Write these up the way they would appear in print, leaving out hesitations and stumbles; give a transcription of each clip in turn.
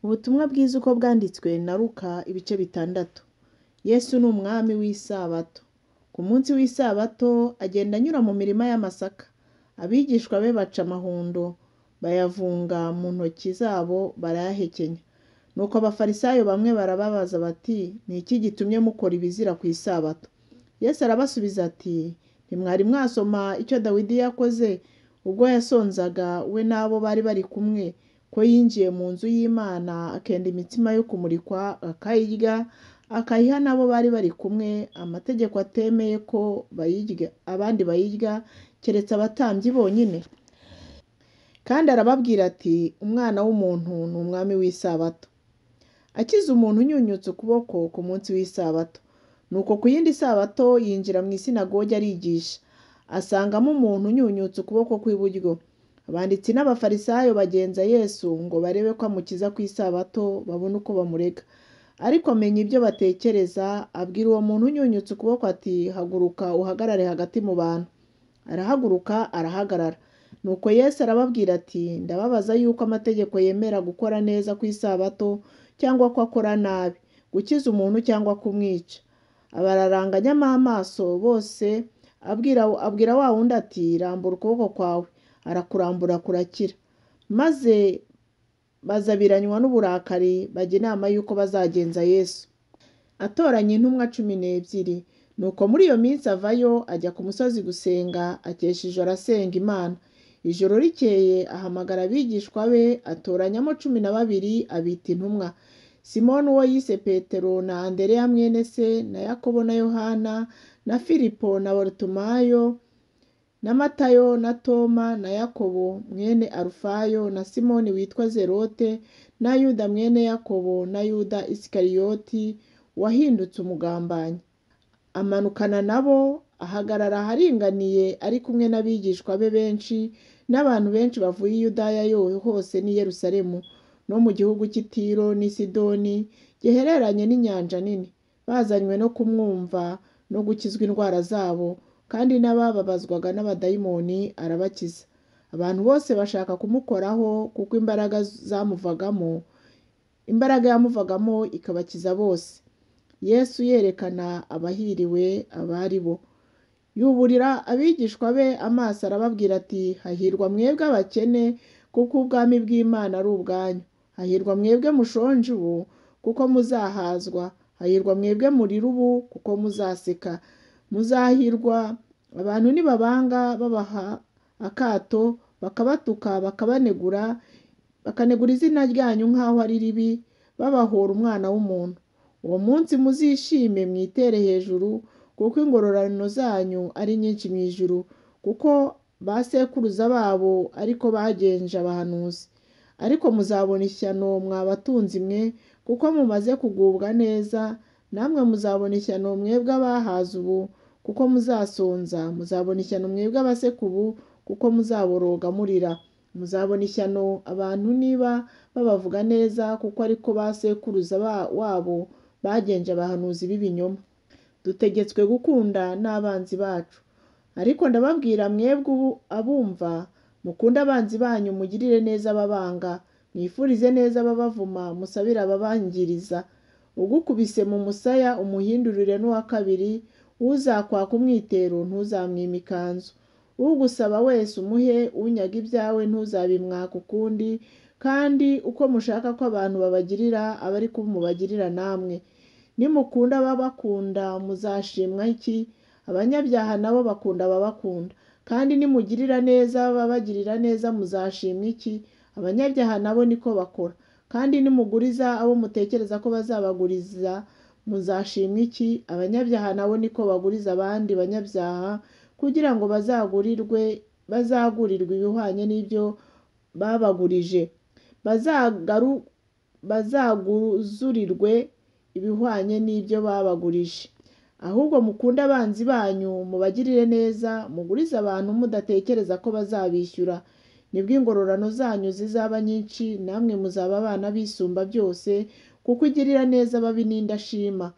Ubutumwa bwiza uko bwanditswe na Luka ibice 6. Yesu ni umwami w'isabato. Ku munsi w'isabato agenda anyura mu mirima y'amasaka. Abigishwa be baca amahundo, bayavunga mu ntoki zabo barayahekenya. Nuko abafarisayo bamwe barababaza bati, ni iki gitumye mukora ibizira ku isabato? Yesu arabasubiza ati, ntimwari mwasoma icyo Dawidi yakoze ubwo yasonzaga we n'abo bari bari kumwe, ko yinjiye mu nzu y'Imana akenda imitsima yo kumurikwa akayirya, akayiha n'abo bari bari kumwe, amategeko atemeye ko abandi bayirya keretse abatambyi bonyine. Kandi arababwira ati, umwana w'umuntu ni umwami w'isabato. Akiza umuntu unyunyutse ukuboko ku munsi w'isabato. Nuko ku yindi sabato yinjira mu isinagogi arigisha, asangamo umuntu unyunyutse ukuboko kw'iburyo. Abanditsi n'abafarisayo bagenza Yesu ngo barebe ko amukiza ku isabato babone uko bamurega. Ariko amenya ibyo batekereza, abwira uwo muntu unyunyutse ukuboko ati, haguruka uhagarare hagati mu bantu. Arahaguruka arahagarara. Nuko Yesu arababwira ati, ndababaza yuko amategeko yemera gukora neza ku isabato cyangwa ko akora nabi, gukiza umuntu cyangwa kumwica. Abararanganyamo amaso bose, abwira wa wundi ati, rambura ukuboko kwawe. Arakurambura kurakira. Maze bazabiranywa n'uburakari bajya inama y'uko bazagenza Yesu. Atoranya intumwa 12. Nuko muri iyo minsi avayo ajya ku musozi gusenga, akesha ijoro asenga Imana. Ijoro rikeye ahamagara abigishwa be, atoranyamo 12 abita intumwa: Simoni uwo yise Petero, na Andereya mwene se, na Yakobo na Yohana, na Filipo na Barutimayo, na Matayo na Toma, na Yakobo mwene Alufayo, na Simoni witwa Zelote, na Yuda mwene Yakobo, na Yuda Isikariyoti wahindutse umugambanyi. Amanukana nabo, ahagarara aharinganiye ari kumwe n'abigishwa be benshi n'abantu benshi bavuye i Yudaya hose n'i Yerusalemu no mu gihugu cy'i Tiro n'i Sidoni gihereranye n'inyanja nini, bazanywe no kumwumva no gukizwa indwara zabo, kandi n'abababazwaga n'abadayimoni arabakiza. Abantu bose bashaka kumukoraho kuko imbaraga yamuvagamo ikabakiza bose. Yesu yerekana abahiriwe abari bo. Yuburira abigishwa be amaso arababwira ati, hahirwa mwebwe abakene kuko ubwami bw'Imana ari ubwanyu. Hahirwa mwebwe mushonje ubu kuko muzahazwa. Hahirwa mwebwe murira ubu kuko muzaseka. Muzahirwa abantu nibabanga babaha akato, bakabatuka, bakanegura izina ryanyu nk'aho ari ribi, babahora umwana w'umuntu. Uwo munsi muzishime mwitere hejuru, kuko ingororano zanyu ari nyinshi mu ijuru, kuko ba sekuruza babo ariko bagenje abahanuzi. Ariko muzabona ishyano mwa batunzi mwe, kuko mumaze kugubwa neza. Namwe muzabona ishyano mwebwe abahaze ubu, kuko muzasonza. Muzabona ishyano mwebwe abaseka ubu, kuko muzaboroga murira. Muzabona ishyano abantu niba babavuga neza, kuko ariko ba sekuruza wabo bagenje abahanuzi b'ibinyoma. Dutegetswe gukunda n'abanzi bacu. Ariko ndababwira mwebwe abumva, mukunde abanzi banyu, mugirire neza ababanga, mwifurize neza ababavuma, musabire ababangiriza. Ugukubise mu musaya umuhindurire n'uwa kabiri, uzakwaka umwitero ntuzamwima ikanzu. Ugusaba wese umuhe, unyaga ibyawe ntuzabimwaka ukundi. Kandi uko mushaka ko abantu babagirira, aba ari ko mubagirira namwe. Nimukunda ababakunda muzashimwa iki? Abanyabyaha nabo bakunda ababakunda. Kandi nimugirira neza ababagirira neza muzashimwa iki? Abanyabyaha nabo niko bakora. Kandi nimuguriza abo mutekereza ko bazabaguriza muzashimwa iki? Abanyabyaha nabo niko baguriza abandi banyabyaha, kugira ngo bazagurirwe ibihwanye n'ibyo babagurije, bazaguzurirwe ibihwanye n'ibyo babagurije. Ahubwo mukunde abanzi banyu, mubagirire neza, mugurize abantu mudatekereza ko bazabishyura. Nibwo ingororano zanyu zizaba nyinshi, namwe muzaba abana bisumba byose, kuko ugirira neza ababi n'indashima.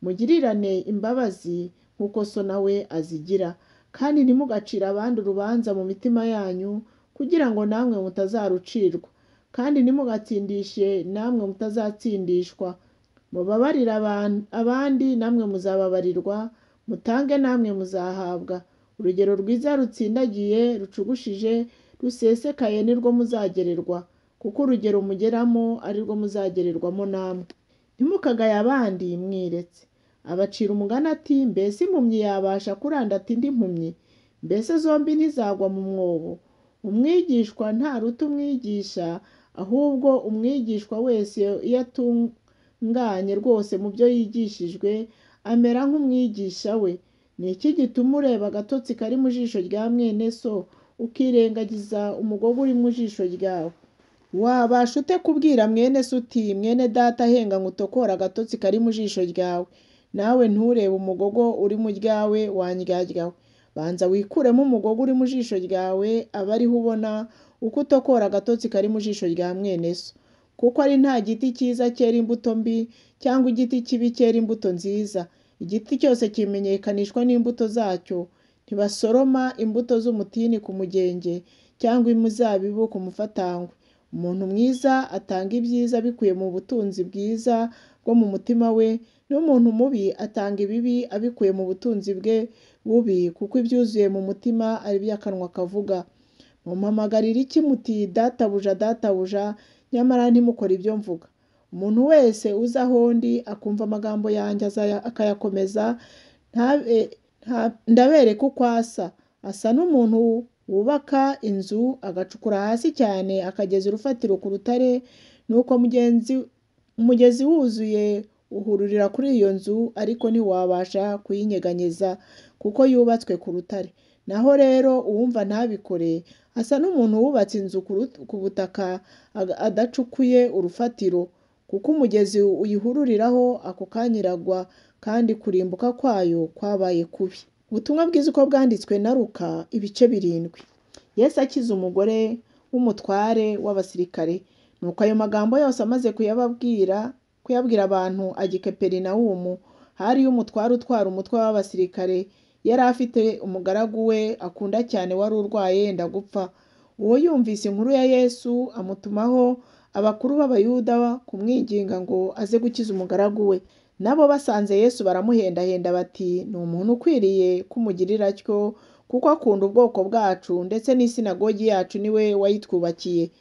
Mugirirane imbabazi nk'uko so nawe azigira. Kandi ntimugacire abandi urubanza mu mitima yanyu, kugira ngo namwe mutazarucirwa. kandi ntimugatsindishe namwe mutazatsindishwa. Mubabarire abandi namwe muzababarirwa, mutange namwe muzahabwa. Urugero rwiza rutsindagiye, rucugushije, rusesekaye nirwo muzagererwa, kuko urugero mugeramo ari rwo muzagererwamo namwe. Ntimukagaye abandi mwiretse. Abacira umugani ati, mbese impumyi yabasha kurandata indi mpumyi? Mbese zombi ntizagwa mu mwobo? Umwigishwa ntaruta umwigisha, ahubwo umwigishwa wese iyo atunganye rwose mu byo yigishijwe, amera nk'umwigisha we. Ni iki gituma ureba agatotsi kari mu jisho rya mwene so, ukirengagiza umugogo uri mu jisho ryawe? Wabasha ute kubwira mwene so uti, mwene data henga ngutokore agatotsi kari mu jisho ryawe, nawe nturebe umugogo uri mu ryawe, wandyaryawe? Banza wikuremo umugogo uri mu jisho ryawe, abe ariho ubona uko utokora agatotsi kari mu jisho rya mwene so. Kuko ari nta giti cyiza cyera imbuto mbi, cyangwa igiti kibi cyera imbuto nziza. Igiti cyose kimenyekanishwa n'imbuto zacyo. Ntibasoroma imbuto z'umutini ku mugenge, cyangwa imizabibu ku mufatangwe. Umuntu mwiza atanga ibyiza abikuye mu butunzi bwiza bwo mu mutima we, n'umuntu mubi atanga ibibi abikuye mu butunzi bwe bubi, kuko ibyuzuye mu mutima ari byo akanwa kavuga. Mumpamagarira iki muti, databuja databuja, nyamara ntimukore ibyo mvuga? Umuntu wese uza aho ndi akumva amagambo yanjye akayakomeza, ndabereka uko asa. Asa n'umuntu wubaka inzu, agacukura hasi cyane, akageza urufatiro ku rutare, nuko umugezi wuzuye uhururira kuri iyo nzu, ariko ntiwabasha kuyinyeganyeza, kuko yubatswe ku rutare. Naho rero uwumva ntabikore asa n'umuntu wubatse inzu ku butaka adacukuye urufatiro, kuko umugezi uyihururiraho ako kanya iragwa, kandi kurimbuka kwayo kwabaye kubi. Ubutumwa bwiza uko bwanditswe na Luka, ibice 7. Yesu akiza umugore w'umutware w'abasirikare. Nuko ayo magambo yose amaze kuyabwira abantu ajya i Kaperinawumu. Hariyo umutware utwara umutwe w'abasirikare, yari afite umugaragu we akunda cyane wari urwaye yenda gupfa. Uwo yumvise inkuru ya Yesu amutumaho abakuru b'Abayuda kumwinginga ngo aze gukiza umugaragu we. Nabo basanze Yesu baramuhendahenda bati, ni umuntu ukwiriye kumugirira atyo, kuko akunda ubwoko bwacu, ndetse n'isinagogi yacu niwe wayitwubakiye.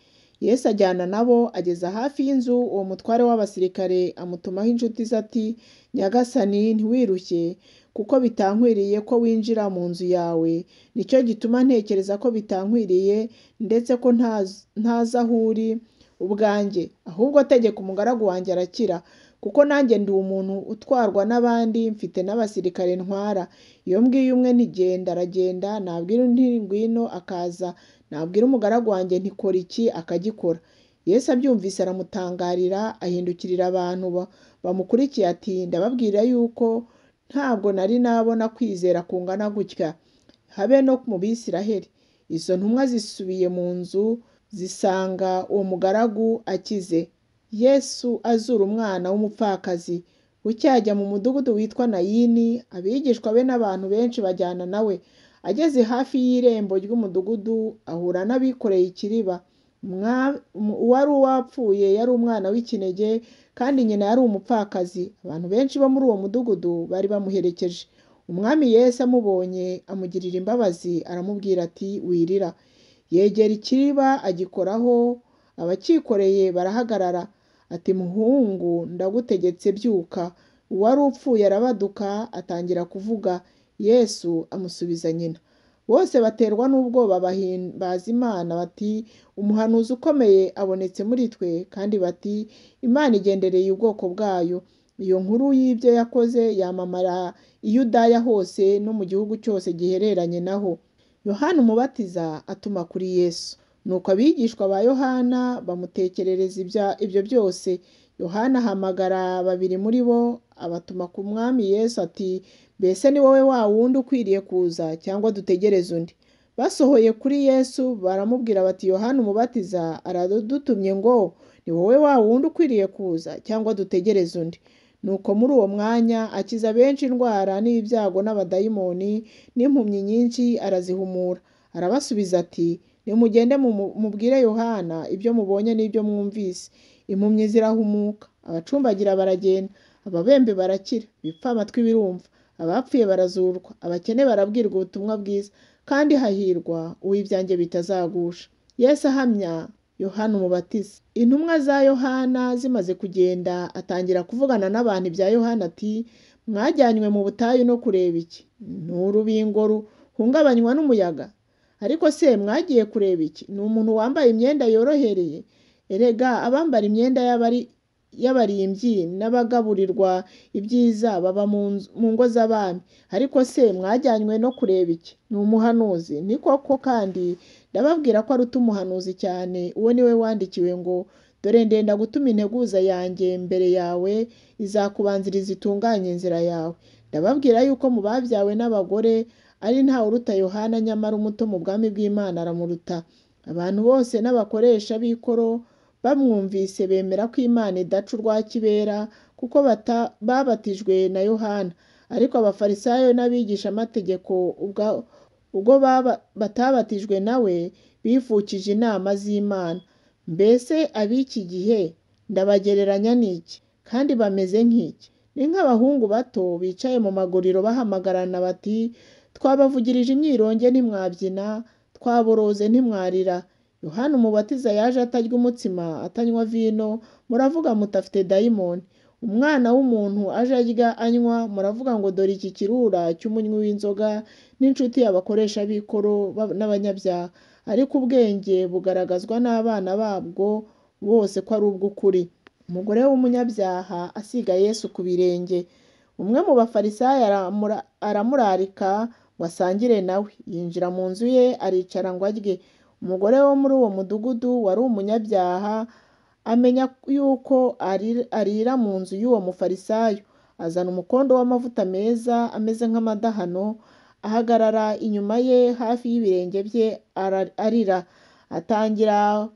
Yesu ajyana nabo, ageza hafi y'inzu, uwo mutware w'abasirikare amutumaho inshuti ze ati, Nyagasani, ntiwirushye, kuko bitankwiriye ko winjira mu nzu yawe. Nicyo gituma ntekereza ko bitankwiriye, ndetse ko ntazi aho uri ubwanjye. Ahubwo tegeka umugaragu wanjye arakira, kuko nanjye ndi umuntu utwarwa n'abandi, mfite n'abasirikare ntwara. Iyo mbwiye umwe ntigenda, aragenda, nabwira undi ngwino akaza, nabwira umugaragu wanjye ntikora iki, akagikora. Yesu abyumvise aramutangarira, ahindukirira abantu bamukurikiye ati, ndababwira yuko ntabwo nari nabona kwizera kungana gutya, habe no mu Bisiraheli. Izo ntumwa zisubiye mu nzu, zisanga uwo mugaragu akize. Yesu azura umwana w'umupfakazi. Bucyajya mu mudugudu witwa Nayini, abigishwa be n'abantu benshi bajyana nawe. Ageze hafi y'irembo ry'umudugudu, ahura n'abikoreye ikiriba. Uwari uwapfuye yari umwana w'ikinege, kandi nyina yari umupfakazi. Abantu benshi bo muri uwo mudugudu bari bamuherekeje. Umwami Yesu amubonye amugirira imbabazi, aramubwira ati, wirira. Yegera ikiriba agikoraho, abakikoreye barahagarara. Ati, muhungu, ndagutegetse byuka. Uwari upfuye arabaduka, atangira kuvuga. Yesu amusubiza nyina. Bose baterwa n'ubwoba bahimbaza Imana bati, umuhanuzi ukomeye abonetse muri twe, kandi bati, Imana igendereye ubwoko bwayo. Iyo nkuru y'ibyo yakoze yamamara i Yudaya hose no mu gihugu cyose gihereranye naho. Yohana umubatiza atuma kuri Yesu. Nuko abigishwa ba Yohana bamutekerereza ibyo byose. Yohana ahamagara 2 muri bo, abatuma ku mwami Yesu ati, mbese ni wowe wa wundi ukwiriye kuza, cyangwa dutegereze undi? Basohoye kuri Yesu baramubwira bati, Yohana umubatiza aradutumye ngo, ni wowe wa wundi ukwiriye kuza, cyangwa dutegereze undi? Nuko muri uwo mwanya akiza benshi indwara n'ibyago n'abadayimoni n'impumyi nyinshi arazihumura. Arabasubiza ati, nimugende mubwire Yohana ibyo mubonye n'ibyo mwumvise. Impumyi zirahumuka, abacumbagira baragenda, ababembe barakira, ibipfamatwi birumva, abapfuye barazurwa, abakene barabwirwa ubutumwa bwiza, kandi hahirwa uw'ibyanjye bitazagusha. Yesu ahamya Yohana Umubatiza. Intumwa za Yohana zimaze kugenda, atangira kuvugana n'abantu ibya Yohana ati, mwajyanywe mu butayu no kureba iki? Ni urubingo ruhungabanywa n'umuyaga? Ariko se mwagiye kureba iki? Ni umuntu wambaye imyenda yorohereye? Erega abambara imyenda y'abarimbyi n'abagaburirwa ibyiza baba mu ngo z'abami. Ariko se mwajyanywe no kureba iki? Ni umuhanuzi. Ni koko, kandi ndababwira ko aruta umuhanuzi cyane. Uwo ni we wandikiwe ngo, dore ndenda gutuma integuza yanjye mbere yawe, izakubanziriza itunganye inzira yawe. Ndababwira yuko mu babyawe n'abagore ari ntawe uruta Yohana, nyamara umuto mu bwami bw'Imana aramuruta. Abantu bose n'abakoresha b'ikoro bamwumvise bemera ko Imana idaca urwa kibera, kuko babatijwe na Yohana. Ariko abafarisayo n'abigishamategeko ubwo batabatijwe nawe bifukije inama z'Imana. Mbese ab'iki gihe ndabagereranya n'iki? Kandi bameze nk'iki? Ni nk'abahungu bato bicaye mu maguriro bahamagarana bati, twabavugirije imyironge ntimwabyina, twaboroze ntimwarira. Yohana Umubatiza yaje atarya umutsima, atanywa vino, muravuga muti afite dayimoni. Umwana w'umuntu aje arya anywa, muravuga ngo dore iki kirura cy'umunywi w'inzoga n'inshuti y'abakoresha b'ikoro n'abanyabyaha. Ariko ubwenge bugaragazwa n'abana babwo bose ko ari ubw'ukuri. Umugore w'umunyabyaha asiga Yesu ku birenge. Umwe mu bafarisayo aramurarika ngo asangire nawe. Yinjira mu nzu ye aricara ngo arye. Umugore wo muri uwo mudugudu wari umunyabyaha amenya yuko arira mu nzu y'uwo mufarisayo, azana umukondo w'amavuta meza ameze nk'amadahano, ahagarara inyuma ye hafi y'ibirenge bye arira. Atangira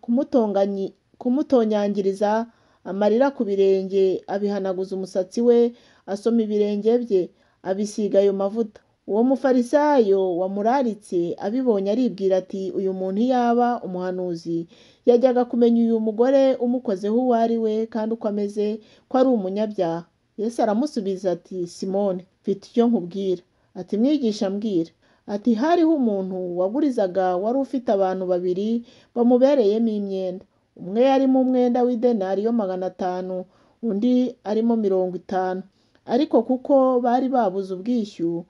kumutonyangiriza amarira ku birenge, abihanaguza umusatsi we, asoma ibirenge bye, abisiga ayo mavuta. Uwo mufarisayo wamuraritse abibonye aribwira ati, uyu muntu yaba umuhanuzi yajyaga kumenya uyu mugore umukozeho uwo ari we kandi uko ameze, ko ari umunyabyaha. Yesu aramusubiza ati, Simoni, mfite icyo nkubwira. Ati, mwigisha mbwira. Ati, hariho umuntu wagurizaga wari ufite abantu babiri bamubereyemo imyenda. Umwe yarimo umwenda w'idenariyo 500, undi arimo 50. Ariko kuko bari babuze ubwishyu,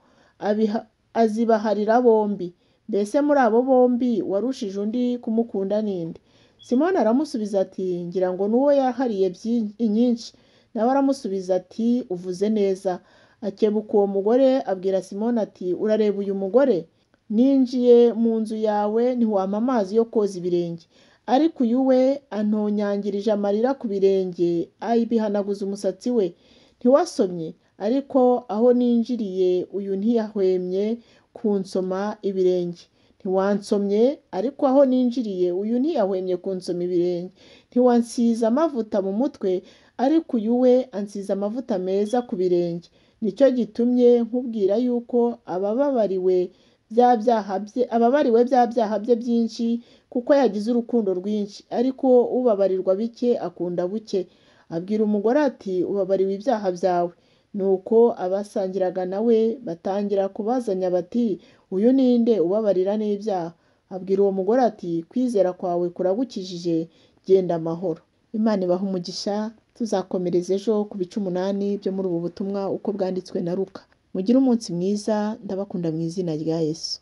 azibaharira bombi. Mbese muri abo bombi warushije undi kumukunda ninde? Simoni aramusubiza ati, ngira ngo n'uwo yahariye inyinshi. Nawe aramusubiza ati, uvuze neza. Akebuka uwo mugore abwira Simoni ati, urareba uyu mugore? Ninjiye mu nzu yawe ntiwampa amazi yo koza ibirenge, ariko uyu we antonyangirije amarira ku birenge, abihanaguza umusatsi we. Ntiwasomye? Ariko aho ninjiriye uyu ntiyahwemye kunsoma ibirenge. Ntiwansomye? Ariko aho ninjiriye uyu ntiyahwemye kunsoma ibirenge. Ntiwansize amavuta mu mutwe? Ariko uyu we ansize amavuta meza ku birenge. Nicyo gitumye nkubwira yuko ababariwe bya byaha bye byinshi, kuko yagize urukundo rwinshi. Ariko ubabarirwa bike akunda buke. Abwira umugore ati, ubabariwe ibyaha byawe. Nuko abasangiraga nawe batangira kubazanya bati, uyu ninde ubabarira n'ibyaha? Abwira uwo mugore ati, kwizera kwawe kuragukijije, genda amahoro. Imana ibaha umugisha. Tuzakomereza ejo ku bice 8 byo muri ubu butumwa uko bwanditswe na Luka. Mugire umunsi mwiza, ndabakunda mu izina rya Yesu.